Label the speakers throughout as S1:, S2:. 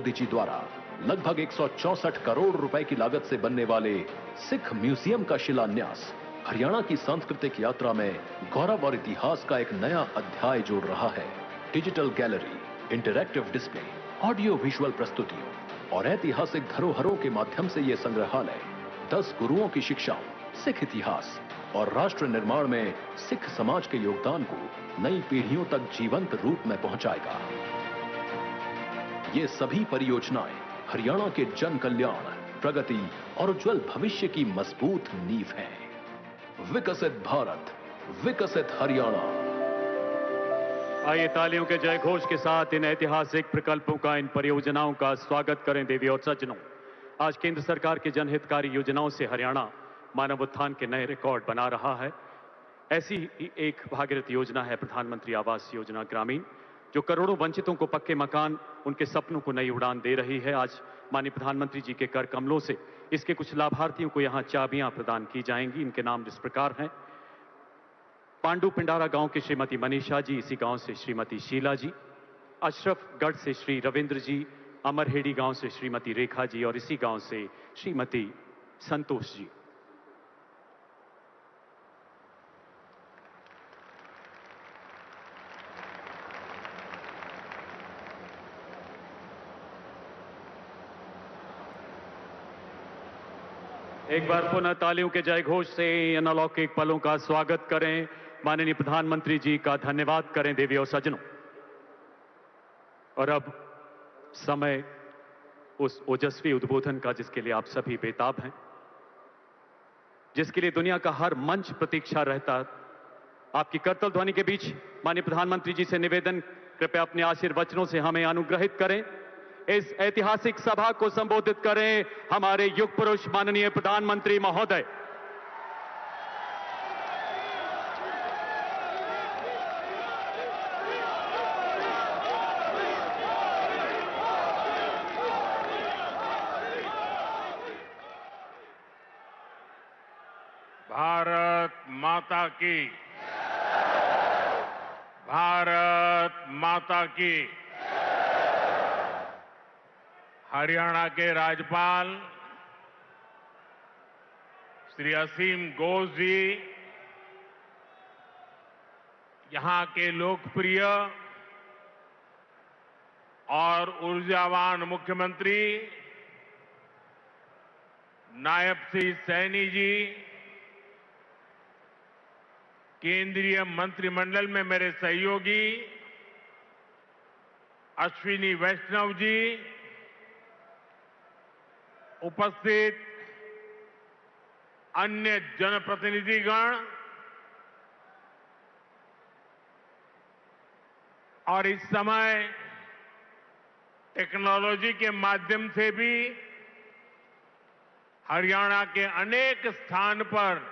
S1: मोदी जी द्वारा लगभग 164 करोड़ रुपए की लागत से बनने वाले सिख म्यूजियम का शिलान्यास हरियाणा की सांस्कृतिक यात्रा में गौरव और इतिहास का एक नया अध्याय जोड़ रहा है। Digital gallery, interactive display, audio visual प्रस्तुतियों और ऐतिहासिक धरोहरों के माध्यम से यह संग्रहालय 10 गुरुओं की शिक्षाओं, सिख इतिहास और राष्ट्र निर्माण में सिख समाज के योगदान को नई पीढ़ियों तक जीवंत रूप में पहुंचाएगा। ये सभी परियोजनाएं हरियाणा के जन कल्याण, प्रगति और उज्जवल भविष्य की मजबूत नींव हैं। विकसित भारत, विकसित हरियाणा।
S2: आइए तालियों के जय घोष के साथ इन ऐतिहासिक प्रकल्पों का, इन परियोजनाओं का स्वागत करें। देवी और सज्जनों, आज केंद्र सरकार की जनहितकारी योजनाओं से हरियाणा मानव उत्थान के नए रिकॉर्ड बना रहा है। ऐसी ही एक भागीरथ योजना है प्रधानमंत्री आवास योजना ग्रामीण, जो करोड़ों वंचितों को पक्के मकान, उनके सपनों को नई उड़ान दे रही है। आज माननीय प्रधानमंत्री जी के कर कमलों से इसके कुछ लाभार्थियों को यहां चाबियां प्रदान की जाएंगी। इनके नाम इस प्रकार हैं: पांडु पिंडारा गांव की श्रीमती मनीषा जी, इसी गांव से श्रीमती शीला जी, अशरफगढ़ से श्री रविंद्र जी, अमरहेड़ी गांव से श्रीमती रेखा जी और इसी गांव से श्रीमती संतोष जी। एक बार पुनः तालियों के जय घोष से इन अलौकिक पलों का स्वागत करें। माननीय प्रधानमंत्री जी का धन्यवाद करें देवी और सज्जनों। और अब समय उस ओजस्वी उद्बोधन का जिसके लिए आप सभी बेताब हैं, जिसके लिए दुनिया का हर मंच प्रतीक्षा रहता। आपकी करतल ध्वनि के बीच माननीय प्रधानमंत्री जी से निवेदन, कृपया अपने आशीर्वचनों से हमें अनुग्रहित करें। इस ऐतिहासिक सभा को संबोधित करें हमारे युग पुरुष माननीय प्रधानमंत्री महोदय।
S3: भारत माता की, भारत माता की। हरियाणा के राज्यपाल श्री असीम घोष जी, यहां के लोकप्रिय और ऊर्जावान मुख्यमंत्री नायब श्री सैनी जी, केंद्रीय मंत्रिमंडल में मेरे सहयोगी अश्विनी वैष्णव जी, उपस्थित अन्य जनप्रतिनिधिगण और इस समय टेक्नोलॉजी के माध्यम से भी हरियाणा के अनेक स्थान पर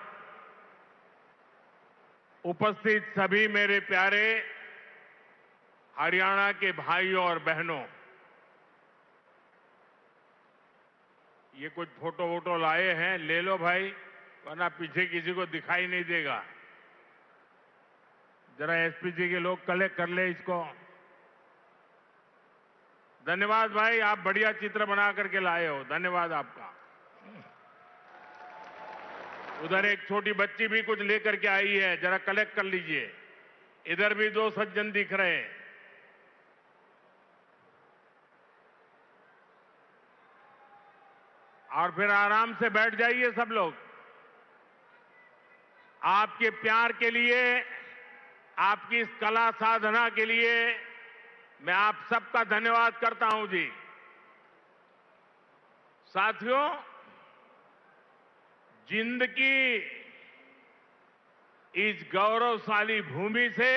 S3: उपस्थित सभी मेरे प्यारे हरियाणा के भाइयों और बहनों, ये कुछ फोटो वोटो लाए हैं, ले लो भाई, वरना पीछे किसी को दिखाई नहीं देगा। जरा एसपीजी के लोग कलेक्ट कर ले इसको। धन्यवाद भाई, आप बढ़िया चित्र बना करके लाए हो, धन्यवाद आपका। उधर एक छोटी बच्ची भी कुछ लेकर के आई है, जरा कलेक्ट कर लीजिए। इधर भी दो सज्जन दिख रहे हैं। और फिर आराम से बैठ जाइए सब लोग। आपके प्यार के लिए, आपकी इस कला साधना के लिए मैं आप सबका धन्यवाद करता हूं जी। साथियों, जिंद की इस गौरवशाली भूमि से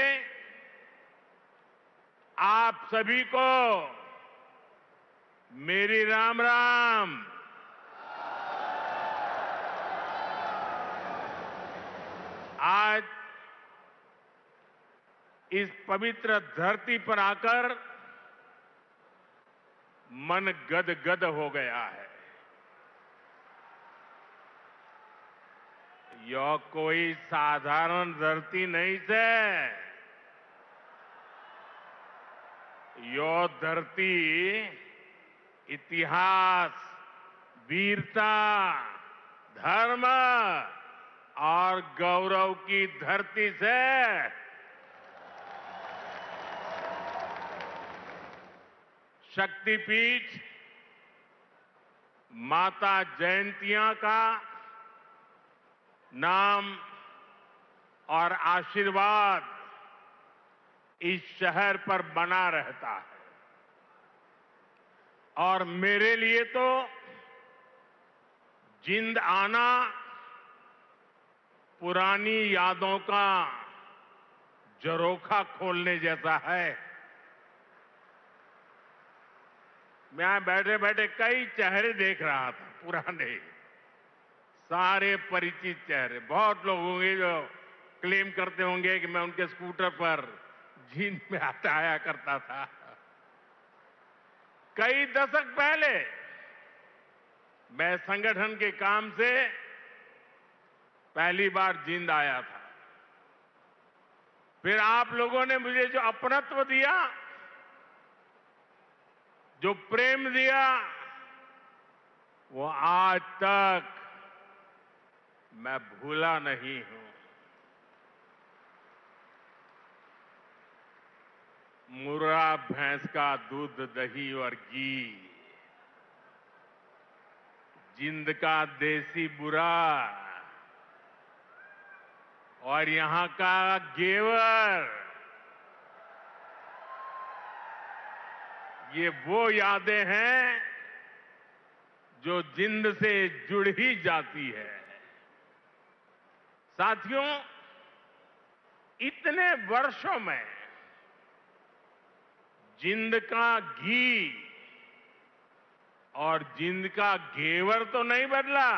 S3: आप सभी को मेरी राम राम। आज इस पवित्र धरती पर आकर मन गदगद हो गया है। यह कोई साधारण धरती नहीं से, यह धरती इतिहास, वीरता, धर्म और गौरव की धरती से शक्तिपीठ माता जयंतिया का नाम और आशीर्वाद इस शहर पर बना रहता है। और मेरे लिए तो जिंद आना पुरानी यादों का झरोखा खोलने जैसा है। मैं यहां बैठे बैठे कई चेहरे देख रहा था, पुराने, सारे परिचित चेहरे। बहुत लोग होंगे जो क्लेम करते होंगे कि मैं उनके स्कूटर पर जींद में आया करता था। कई दशक पहले मैं संगठन के काम से पहली बार जींद आया था। फिर आप लोगों ने मुझे जो अपनत्व दिया, जो प्रेम दिया, वो आज तक मैं भूला नहीं हूं। मुर्रा भैंस का दूध, दही और घी, जिंद का देसी बुरा और यहां का घेवर, ये वो यादें हैं जो जिंद से जुड़ ही जाती है। साथियों, इतने वर्षों में जिंद का घी और जिंद का घेवर तो नहीं बदला,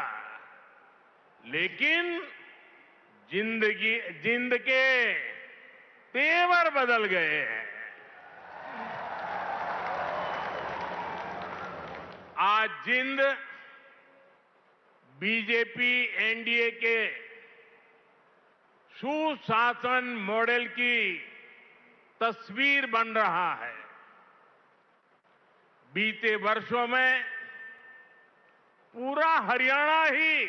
S3: लेकिन जिंद के तेवर बदल गए हैं। आज जिंद बीजेपी एनडीए के सुशासन मॉडल की तस्वीर बन रहा है। बीते वर्षों में पूरा हरियाणा ही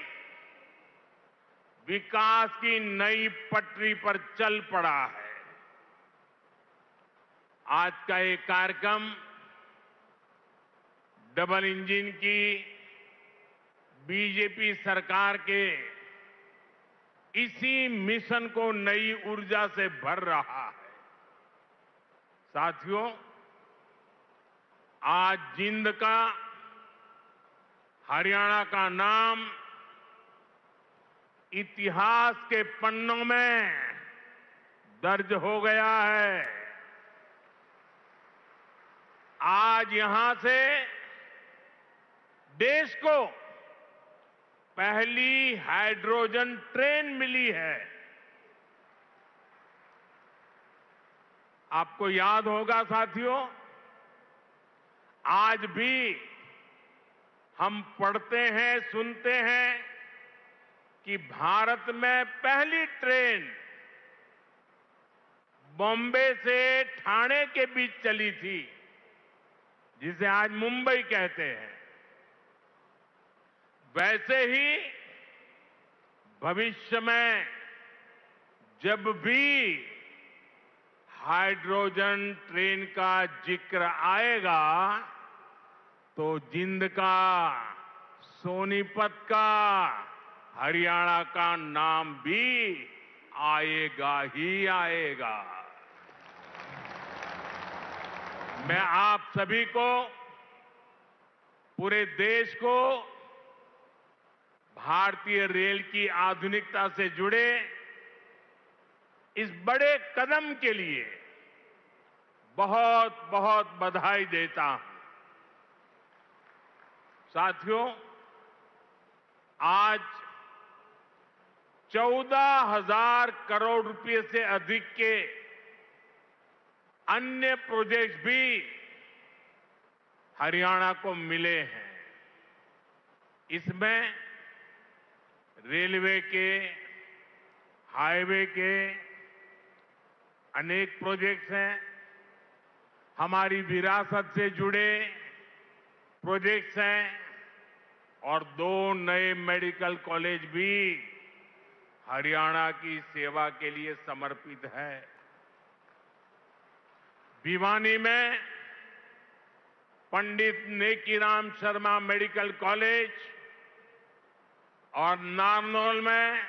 S3: विकास की नई पटरी पर चल पड़ा है। आज का ये कार्यक्रम डबल इंजन की बीजेपी सरकार के इसी मिशन को नई ऊर्जा से भर रहा है। साथियों, आज जिंद का, हरियाणा का नाम इतिहास के पन्नों में दर्ज हो गया है। आज यहां से देश को पहली हाइड्रोजन ट्रेन मिली है। आपको याद होगा साथियों, आज भी हम पढ़ते हैं, सुनते हैं कि भारत में पहली ट्रेन बॉम्बे से ठाणे के बीच चली थी, जिसे आज मुंबई कहते हैं। वैसे ही भविष्य में जब भी हाइड्रोजन ट्रेन का जिक्र आएगा तो जिंद का, सोनीपत का, हरियाणा का नाम भी आएगा ही आएगा। मैं आप सभी को, पूरे देश को भारतीय रेल की आधुनिकता से जुड़े इस बड़े कदम के लिए बहुत बहुत बधाई देता हूं। साथियों, आज 14,000 करोड़ रुपए से अधिक के अन्य प्रोजेक्ट्स भी हरियाणा को मिले हैं। इसमें रेलवे के, हाईवे के अनेक प्रोजेक्ट्स हैं। हमारी विरासत से जुड़े प्रोजेक्ट्स हैं और 2 नए मेडिकल कॉलेज भी हरियाणा की सेवा के लिए समर्पित है। भिवानी में पंडित नेकीराम शर्मा मेडिकल कॉलेज और नारनौल में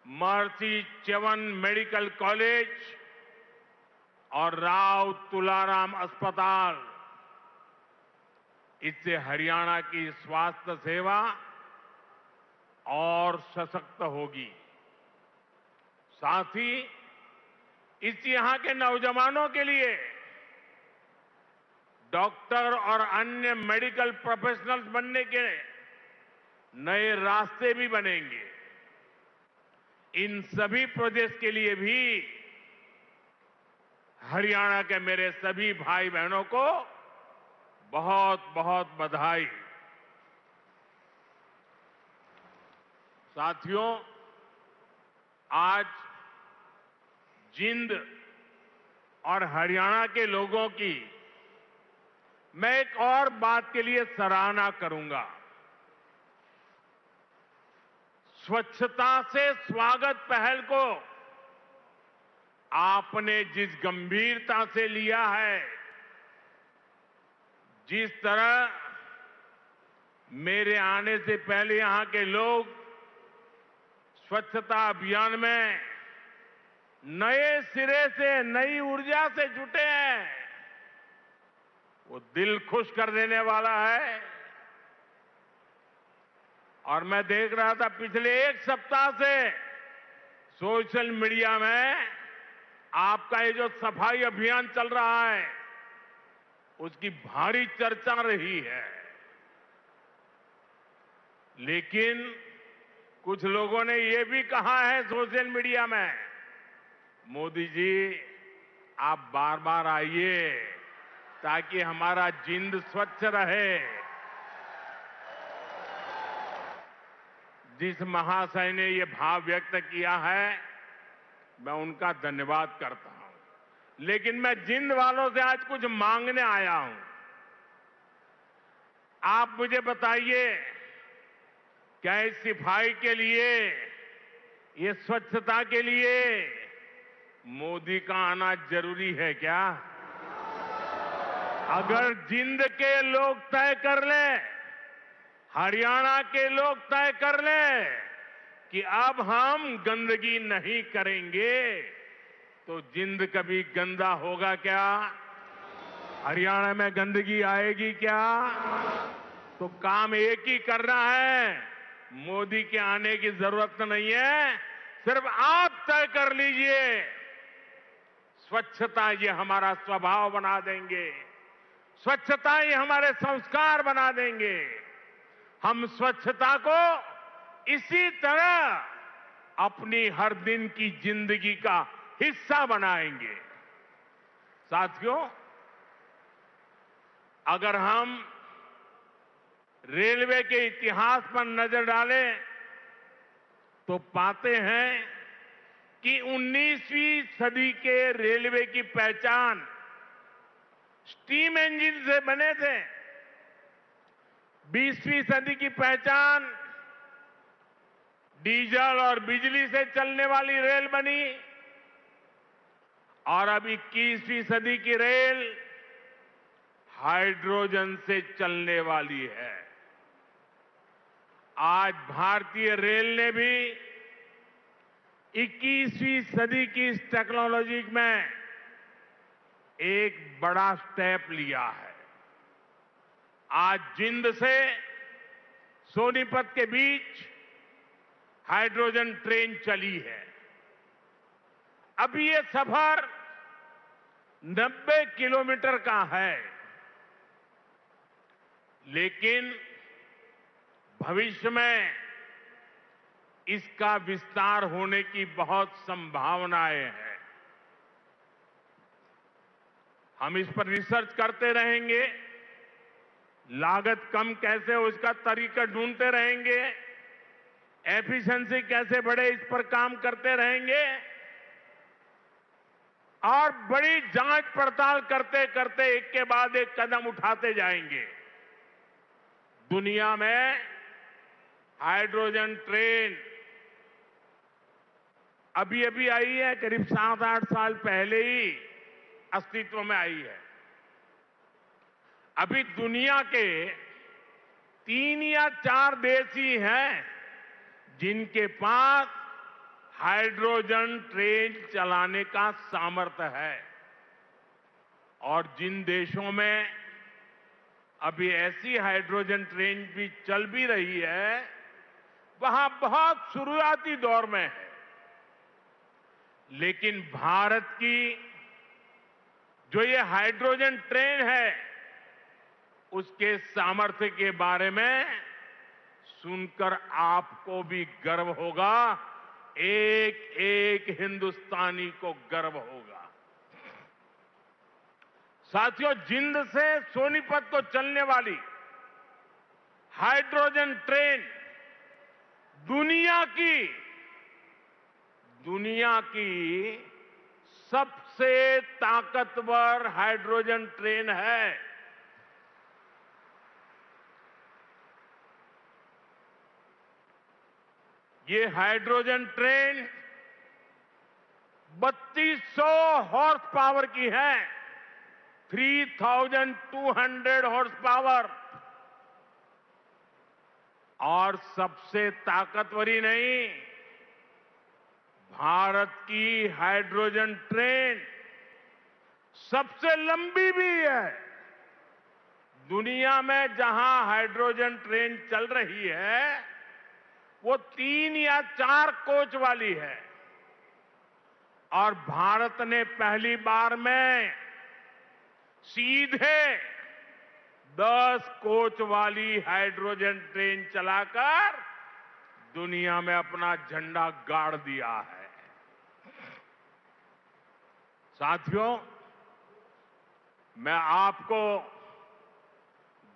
S3: महर्षि च्यवन मेडिकल कॉलेज और राव तुलाराम अस्पताल, इससे हरियाणा की स्वास्थ्य सेवा और सशक्त होगी। साथ ही इस यहां के नौजवानों के लिए डॉक्टर और अन्य मेडिकल प्रोफेशनल्स बनने के नए रास्ते भी बनेंगे। इन सभी प्रोजेक्ट्स के लिए भी हरियाणा के मेरे सभी भाई बहनों को बहुत बहुत बधाई। साथियों, आज जिंद और हरियाणा के लोगों की मैं एक और बात के लिए सराहना करूंगा। स्वच्छता से स्वागत पहल को आपने जिस गंभीरता से लिया है, जिस तरह मेरे आने से पहले यहां के लोग स्वच्छता अभियान में नए सिरे से, नई ऊर्जा से जुटे हैं, वो दिल खुश कर देने वाला है। और मैं देख रहा था पिछले 1 सप्ताह से सोशल मीडिया में आपका ये जो सफाई अभियान चल रहा है, उसकी भारी चर्चा रही है। लेकिन कुछ लोगों ने ये भी कहा है सोशल मीडिया में, मोदी जी आप बार बार आइए ताकि हमारा जिंद स्वच्छ रहे। जिस महाशय ने ये भाव व्यक्त किया है, मैं उनका धन्यवाद करता हूं। लेकिन मैं जिंद वालों से आज कुछ मांगने आया हूं। आप मुझे बताइए, क्या इस सफाई के लिए, ये स्वच्छता के लिए मोदी का आना जरूरी है क्या? अगर जिंद के लोग तय कर लें, हरियाणा के लोग तय कर लें कि अब हम गंदगी नहीं करेंगे, तो जिंद कभी गंदा होगा क्या? हरियाणा में गंदगी आएगी क्या? तो काम एक ही करना है, मोदी के आने की जरूरत नहीं है, सिर्फ आप तय कर लीजिए। स्वच्छता ये हमारा स्वभाव बना देंगे, स्वच्छता ये हमारे संस्कार बना देंगे। हम स्वच्छता को इसी तरह अपनी हर दिन की जिंदगी का हिस्सा बनाएंगे। साथियों, अगर हम रेलवे के इतिहास पर नजर डालें तो पाते हैं कि 19वीं सदी के रेलवे की पहचान स्टीम इंजन से बने थे। 20वीं सदी की पहचान डीजल और बिजली से चलने वाली रेल बनी और अब 21वीं सदी की रेल हाइड्रोजन से चलने वाली है। आज भारतीय रेल ने भी 21वीं सदी की इस टेक्नोलॉजी में एक बड़ा स्टेप लिया है। आज जिंद से सोनीपत के बीच हाइड्रोजन ट्रेन चली है। अभी ये सफर 90 किलोमीटर का है, लेकिन भविष्य में इसका विस्तार होने की बहुत संभावनाएं हैं। हम इस पर रिसर्च करते रहेंगे, लागत कम कैसे हो इसका तरीका ढूंढते रहेंगे, एफिशिएंसी कैसे बढ़े इस पर काम करते रहेंगे और बड़ी जांच पड़ताल करते करते एक के बाद एक कदम उठाते जाएंगे। दुनिया में हाइड्रोजन ट्रेन अभी अभी आई है, करीब 7-8 साल पहले ही अस्तित्व में आई है। अभी दुनिया के 3 या 4 देश ही हैं जिनके पास हाइड्रोजन ट्रेन चलाने का सामर्थ्य है। और जिन देशों में अभी ऐसी हाइड्रोजन ट्रेन भी चल भी रही है, वहां बहुत शुरुआती दौर में है। लेकिन भारत की जो ये हाइड्रोजन ट्रेन है, उसके सामर्थ्य के बारे में सुनकर आपको भी गर्व होगा, एक एक हिंदुस्तानी को गर्व होगा। साथियों, जिंद से सोनीपत को चलने वाली हाइड्रोजन ट्रेन दुनिया की सबसे ताकतवर हाइड्रोजन ट्रेन है। ये हाइड्रोजन ट्रेन 3200 हॉर्स पावर की है, 3200 हॉर्स पावर। और सबसे ताकतवर ही नहीं, भारत की हाइड्रोजन ट्रेन सबसे लंबी भी है। दुनिया में जहां हाइड्रोजन ट्रेन चल रही है, वो 3 या 4 कोच वाली है। और भारत ने पहली बार में सीधे 10 कोच वाली हाइड्रोजन ट्रेन चलाकर दुनिया में अपना झंडा गाड़ दिया है। साथियों, मैं आपको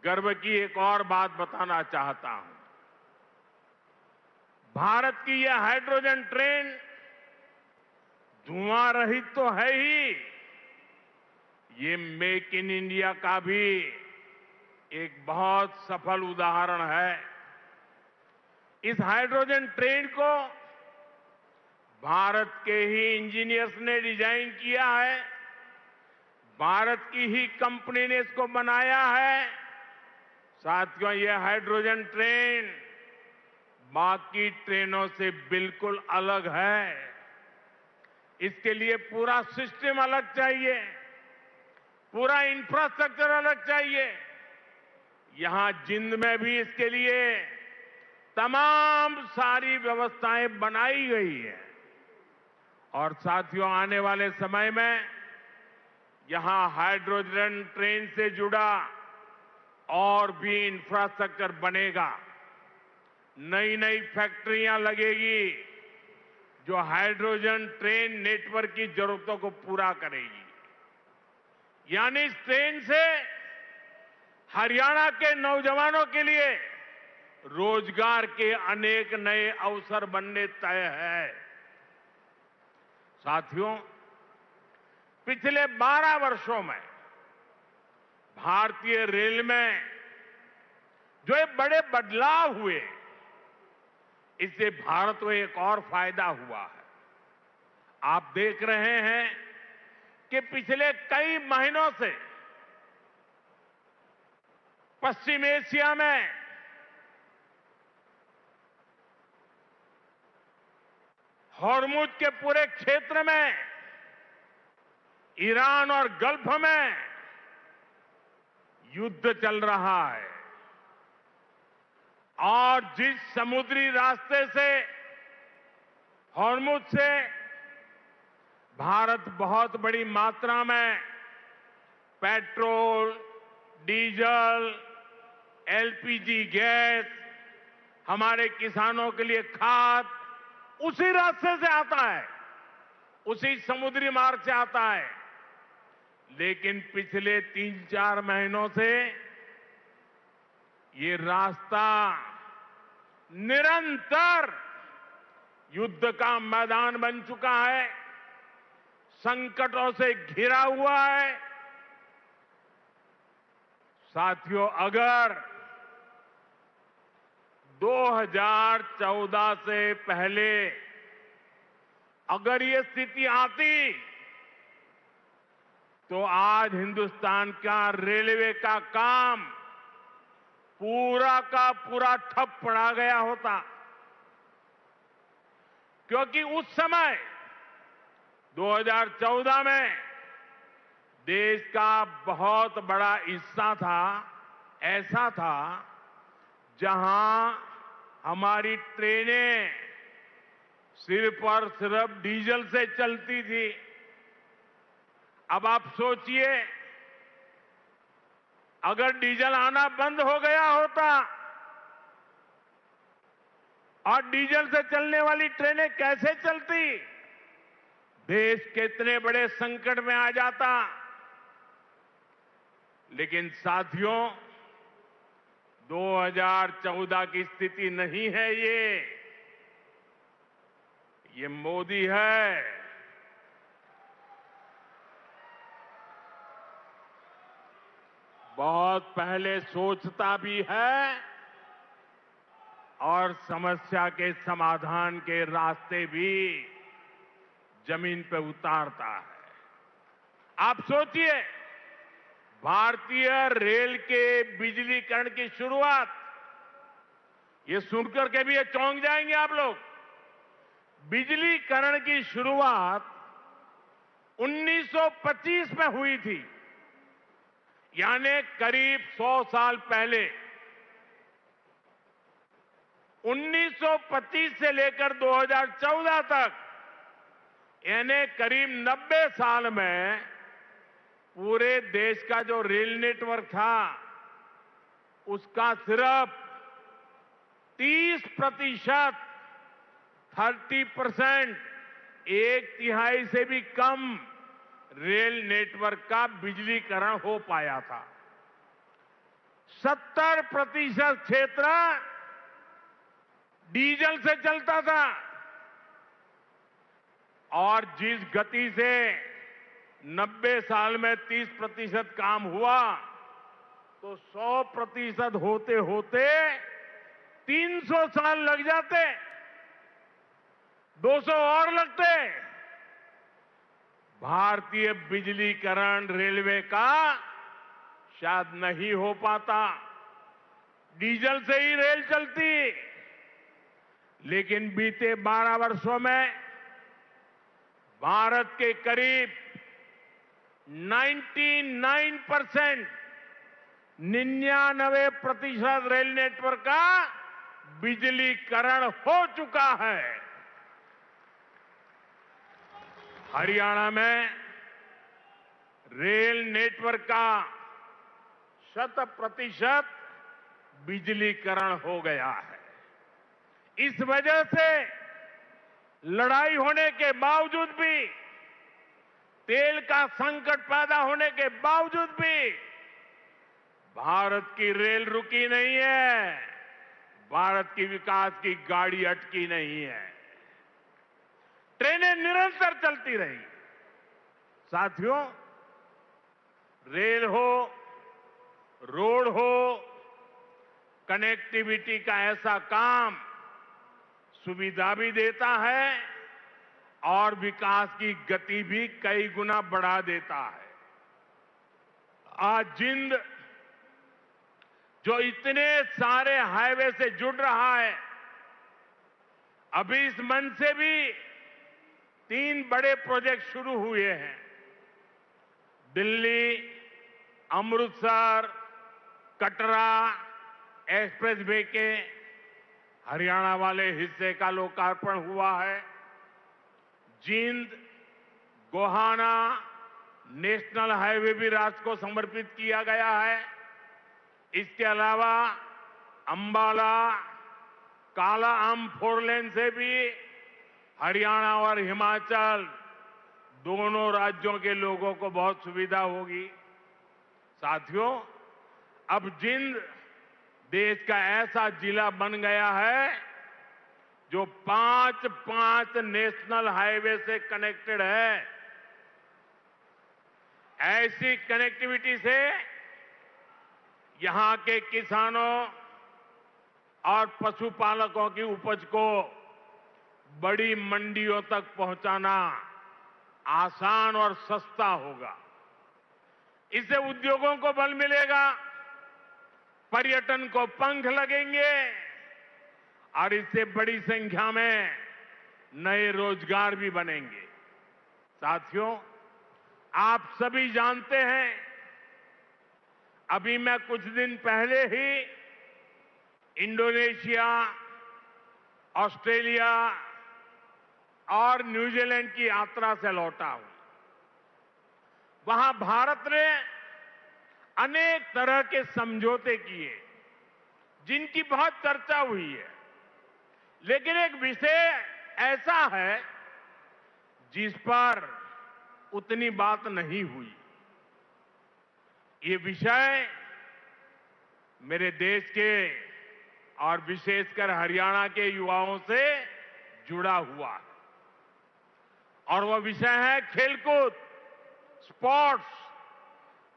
S3: गर्व की एक और बात बताना चाहता हूं। भारत की यह हाइड्रोजन ट्रेन धुआं रहित तो है ही, ये मेक इन इंडिया का भी एक बहुत सफल उदाहरण है। इस हाइड्रोजन ट्रेन को भारत के ही इंजीनियर्स ने डिजाइन किया है, भारत की ही कंपनी ने इसको बनाया है। साथियों, यह हाइड्रोजन ट्रेन बाकी ट्रेनों से बिल्कुल अलग है। इसके लिए पूरा सिस्टम अलग चाहिए, पूरा इंफ्रास्ट्रक्चर अलग चाहिए। यहां जिंद में भी इसके लिए तमाम सारी व्यवस्थाएं बनाई गई है। और साथियों, आने वाले समय में यहां हाइड्रोजन ट्रेन से जुड़ा और भी इंफ्रास्ट्रक्चर बनेगा। नई नई फैक्ट्रियां लगेगी जो हाइड्रोजन ट्रेन नेटवर्क की जरूरतों को पूरा करेगी। यानी इस ट्रेन से हरियाणा के नौजवानों के लिए रोजगार के अनेक नए अवसर बनने तय है। साथियों, पिछले 12 वर्षों में भारतीय रेल में जो ये बड़े बदलाव हुए, इससे भारत को एक और फायदा हुआ है। आप देख रहे हैं कि पिछले कई महीनों से पश्चिम एशिया में हॉर्मुज के पूरे क्षेत्र में, ईरान और गल्फ में युद्ध चल रहा है। और जिस समुद्री रास्ते से, हॉर्मुज से भारत बहुत बड़ी मात्रा में पेट्रोल, डीजल, एलपीजी गैस, हमारे किसानों के लिए खाद उसी रास्ते से आता है, उसी समुद्री मार्ग से आता है। लेकिन पिछले 3-4 महीनों से ये रास्ता निरंतर युद्ध का मैदान बन चुका है, संकटों से घिरा हुआ है। साथियों, अगर 2014 से पहले अगर ये स्थिति आती तो आज हिंदुस्तान का रेलवे का काम पूरा का पूरा ठप पड़ा गया होता, क्योंकि उस समय 2014 में देश का बहुत बड़ा हिस्सा था, ऐसा था जहां हमारी ट्रेनें सिर्फ और सिर्फ डीजल से चलती थी। अब आप सोचिए, अगर डीजल आना बंद हो गया होता और डीजल से चलने वाली ट्रेनें कैसे चलती, देश कितने बड़े संकट में आ जाता। लेकिन साथियों, 2014 की स्थिति नहीं है ये मोदी है। बहुत पहले सोचता भी है और समस्या के समाधान के रास्ते भी जमीन पे उतारता है। आप सोचिए, भारतीय रेल के बिजलीकरण की शुरुआत, ये सुनकर के भी ये चौंक जाएंगे आप लोग। बिजलीकरण की शुरुआत 1925 में हुई थी, यानी करीब 100 साल पहले। 1925 से लेकर 2014 तक, यानी करीब 90 साल में पूरे देश का जो रेल नेटवर्क था, उसका सिर्फ 30%, 30%, एक तिहाई से भी कम रेल नेटवर्क का बिजलीकरण हो पाया था। 70% क्षेत्र डीजल से चलता था और जिस गति से 90 साल में 30% काम हुआ, तो 100% होते होते 300 साल लग जाते, 200 और लगते। भारतीय बिजलीकरण रेलवे का शायद नहीं हो पाता, डीजल से ही रेल चलती। लेकिन बीते 12 वर्षों में भारत के करीब 99% रेल नेटवर्क का बिजलीकरण हो चुका है। हरियाणा में रेल नेटवर्क का 100% बिजलीकरण हो गया है। इस वजह से लड़ाई होने के बावजूद भी, तेल का संकट पैदा होने के बावजूद भी भारत की रेल रुकी नहीं है, भारत की विकास की गाड़ी अटकी नहीं है, ट्रेनें निरंतर चलती रही। साथियों, रेल हो, रोड हो, कनेक्टिविटी का ऐसा काम सुविधा भी देता है और विकास की गति भी कई गुना बढ़ा देता है। आज जिंद जो इतने सारे हाईवे से जुड़ रहा है, अभी इस मंच से भी 3 बड़े प्रोजेक्ट शुरू हुए हैं। दिल्ली, अमृतसर, कटरा एक्सप्रेस वे के हरियाणा वाले हिस्से का लोकार्पण हुआ है। जींद गोहाना नेशनल हाईवे भी राष्ट्र को समर्पित किया गया है। इसके अलावा अंबाला काला आम 4 लेन से भी हरियाणा और हिमाचल दोनों राज्यों के लोगों को बहुत सुविधा होगी। साथियों, अब जींद देश का ऐसा जिला बन गया है जो 5 नेशनल हाईवे से कनेक्टेड है। ऐसी कनेक्टिविटी से यहां के किसानों और पशुपालकों की उपज को बड़ी मंडियों तक पहुंचाना आसान और सस्ता होगा। इससे उद्योगों को बल मिलेगा, पर्यटन को पंख लगेंगे और इससे बड़ी संख्या में नए रोजगार भी बनेंगे। साथियों, आप सभी जानते हैं, अभी मैं कुछ दिन पहले ही इंडोनेशिया, ऑस्ट्रेलिया और न्यूजीलैंड की यात्रा से लौटा हूं। वहां भारत ने अनेक तरह के समझौते किए जिनकी बहुत चर्चा हुई है, लेकिन एक विषय ऐसा है जिस पर उतनी बात नहीं हुई। ये विषय मेरे देश के और विशेषकर हरियाणा के युवाओं से जुड़ा हुआ है और वह विषय है खेलकूद, स्पोर्ट्स।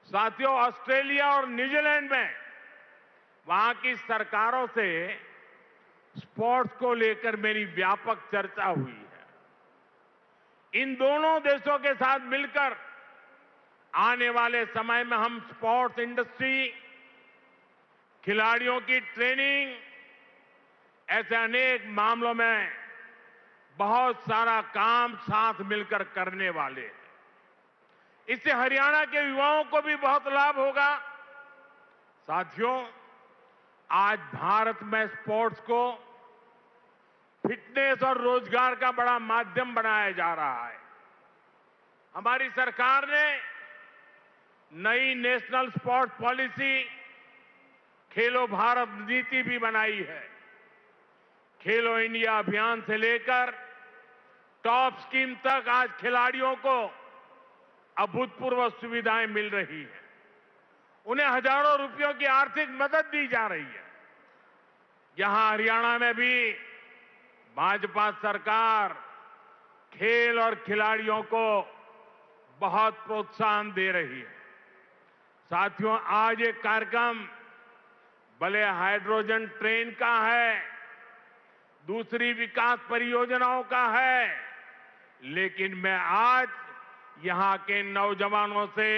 S3: साथियों, ऑस्ट्रेलिया और न्यूजीलैंड में वहां की सरकारों से स्पोर्ट्स को लेकर मेरी व्यापक चर्चा हुई है। इन दोनों देशों के साथ मिलकर आने वाले समय में हम स्पोर्ट्स इंडस्ट्री, खिलाड़ियों की ट्रेनिंग, ऐसे अनेक मामलों में बहुत सारा काम साथ मिलकर करने वाले हैं। इससे हरियाणा के युवाओं को भी बहुत लाभ होगा। साथियों, आज भारत में स्पोर्ट्स को फिटनेस और रोजगार का बड़ा माध्यम बनाया जा रहा है। हमारी सरकार ने नई नेशनल स्पोर्ट्स पॉलिसी, खेलो भारत नीति भी बनाई है। खेलो इंडिया अभियान से लेकर टॉप स्कीम तक आज खिलाड़ियों को अभूतपूर्व सुविधाएं मिल रही हैं। उन्हें हजारों रुपयों की आर्थिक मदद दी जा रही है। यहां हरियाणा में भी भाजपा सरकार खेल और खिलाड़ियों को बहुत प्रोत्साहन दे रही है। साथियों, आज एक कार्यक्रम भले हाइड्रोजन ट्रेन का है, दूसरी विकास परियोजनाओं का है, लेकिन मैं आज यहां के नौजवानों से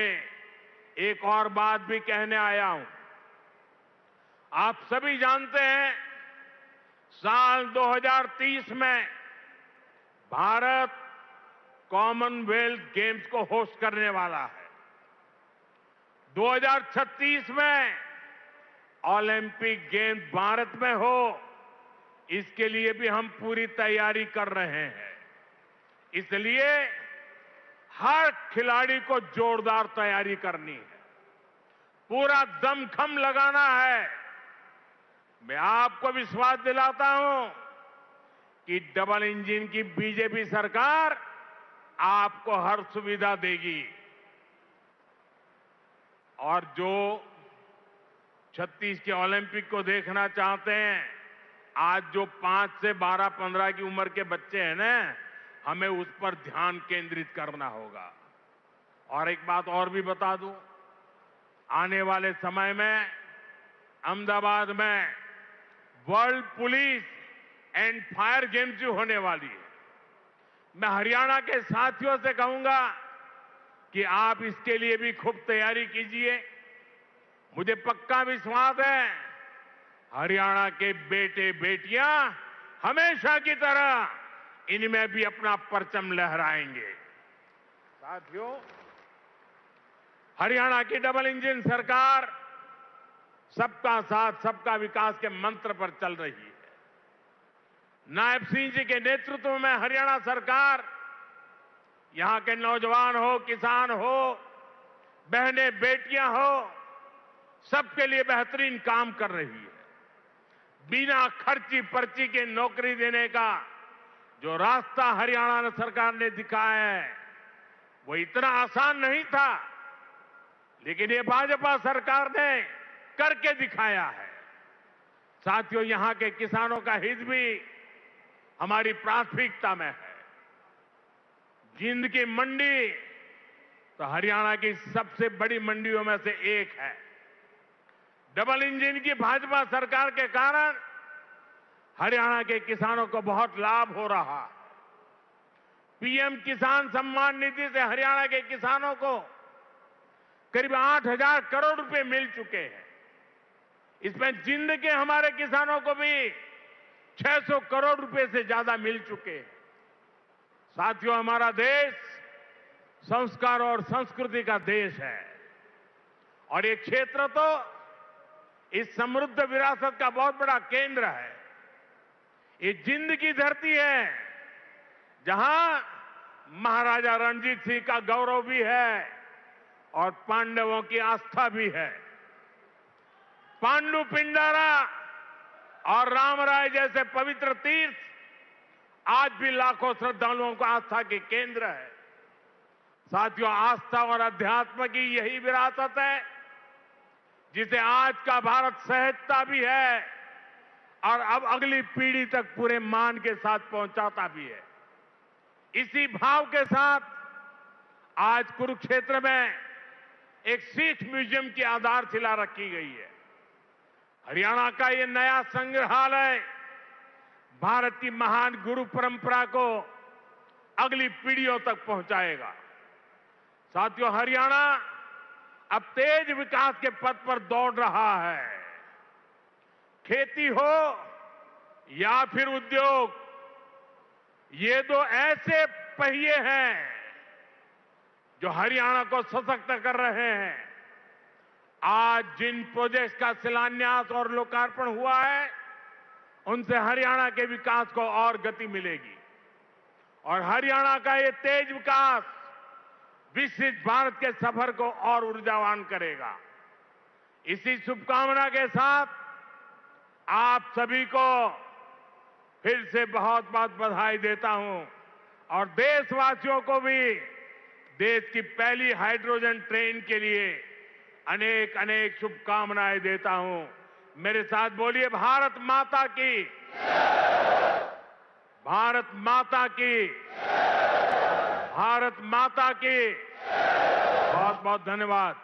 S3: एक और बात भी कहने आया हूं। आप सभी जानते हैं, साल 2030 में भारत कॉमनवेल्थ गेम्स को होस्ट करने वाला है। 2036 में ओलंपिक गेम्स भारत में हो, इसके लिए भी हम पूरी तैयारी कर रहे हैं। इसलिए हर खिलाड़ी को जोरदार तैयारी करनी है, पूरा दमखम लगाना है। मैं आपको विश्वास दिलाता हूं कि डबल इंजन की बीजेपी सरकार आपको हर सुविधा देगी। और जो 36 के ओलंपिक को देखना चाहते हैं, आज जो 5 से 12-15 की उम्र के बच्चे हैं ना, हमें उस पर ध्यान केंद्रित करना होगा। और एक बात और भी बता दूं, आने वाले समय में अहमदाबाद में world police and fire games भी होने वाली है। मैं हरियाणा के साथियों से कहूंगा कि आप इसके लिए भी खूब तैयारी कीजिए। मुझे पक्का विश्वास है, हरियाणा के बेटे बेटियां हमेशा की तरह इनमें भी अपना परचम लहराएंगे। साथियों, हरियाणा की डबल इंजन सरकार सबका साथ सबका विकास के मंत्र पर चल रही है। नायब सिंह जी के नेतृत्व में हरियाणा सरकार यहां के नौजवान हो, किसान हो, बहनें बेटियां हो, सबके लिए बेहतरीन काम कर रही है। बिना खर्ची पर्ची के नौकरी देने का जो रास्ता हरियाणा सरकार ने दिखाया है, वो इतना आसान नहीं था, लेकिन ये भाजपा सरकार ने करके दिखाया है। साथियों, यहां के किसानों का हित भी हमारी प्राथमिकता में है। जिंद की मंडी तो हरियाणा की सबसे बड़ी मंडियों में से एक है। डबल इंजन की भाजपा सरकार के कारण हरियाणा के किसानों को बहुत लाभ हो रहा है। पीएम किसान सम्मान निधि से हरियाणा के किसानों को करीब 8,000 करोड़ रुपए मिल चुके हैं। इसमें जिंद के हमारे किसानों को भी 600 करोड़ रुपए से ज्यादा मिल चुके हैं। साथियों, हमारा देश संस्कार और संस्कृति का देश है और ये क्षेत्र तो इस समृद्ध विरासत का बहुत बड़ा केंद्र है। ये जिंद की धरती है जहां महाराजा रणजीत सिंह का गौरव भी है और पांडवों की आस्था भी है। पांडु पिंडारा और रामराय जैसे पवित्र तीर्थ आज भी लाखों श्रद्धालुओं को आस्था के केंद्र है। साथियों, आस्था और अध्यात्म की यही विरासत है जिसे आज का भारत सहजता भी है और अब अगली पीढ़ी तक पूरे मान के साथ पहुंचाता भी है। इसी भाव के साथ आज कुरुक्षेत्र में एक सिख म्यूजियम की आधारशिला रखी गई है। हरियाणा का ये नया संग्रहालय भारत की महान गुरु परंपरा को अगली पीढ़ियों तक पहुंचाएगा। साथियों, हरियाणा अब तेज विकास के पथ पर दौड़ रहा है। खेती हो या फिर उद्योग, ये दो ऐसे पहिए हैं जो हरियाणा को सशक्त कर रहे हैं। आज जिन प्रोजेक्ट्स का शिलान्यास और लोकार्पण हुआ है, उनसे हरियाणा के विकास को और गति मिलेगी और हरियाणा का ये तेज विकास विकसित भारत के सफर को और ऊर्जावान करेगा। इसी शुभकामना के साथ आप सभी को फिर से बहुत बहुत बधाई देता हूं और देशवासियों को भी देश की पहली हाइड्रोजन ट्रेन के लिए अनेक अनेक शुभकामनाएं देता हूं। मेरे साथ बोलिए, भारत माता की, भारत माता की, भारत माता की। बहुत बहुत धन्यवाद।